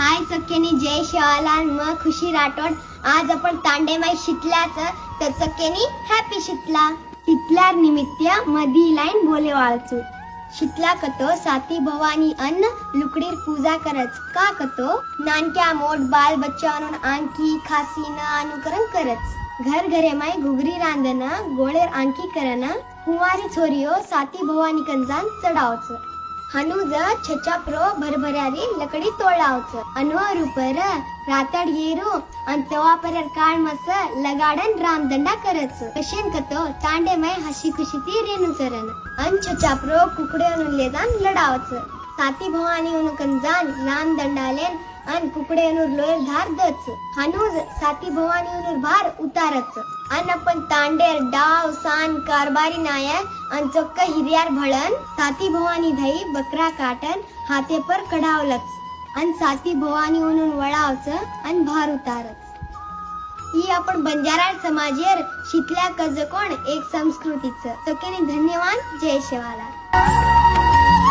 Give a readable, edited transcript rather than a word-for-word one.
हाय चक्केनी जय शिवालाल म खुशी राठोड. आज आपण तांडेमाई शितल्याचं तर चक्केनी हॅपी शितला शितल्यार निमित्त मधी लाईन बोले वाळचू. शितला कतो साती भवानी अन्न लुकडीर पूजा करच का कतो नानक्या मोठ बाल बच्चा आणून आणखी खासी न अनुकरण करच. घर घरे माई घुगरी रांधन गोळेर आणखी करन कुंवारी छोरियो साती भवानी कंजान चढावच. हनुज छचाप्रो भरभरारी लकडी तोडावच. अनवर उपर रातड येरू अन तवा पर काळ मस लगाडन रामदंडा करच. कशेन कतो तांडे माय हसी खुशी ती रेणू करन अन छचाप्रो कुकडे आणून लेजान लढावच. साती भवानी उनकन जान रामदंडालेन अन कुकडे अनुर लोयर धार दच. हनुज साती भवानी अनुर भार उतारच. अन अपन तांडेर डाव सान कारबारी नायक अन चोक्क हिरियार भळन साती भवानी धई बकरा काटन हाते पर कढावलच. अन साती भवानी म्हणून वळावच अन भार उतारच. ही आपण बंजारा समाजेर शिकल्या कज कोण एक संस्कृतीच. सकेने धन्यवाद. जय शिवालाल.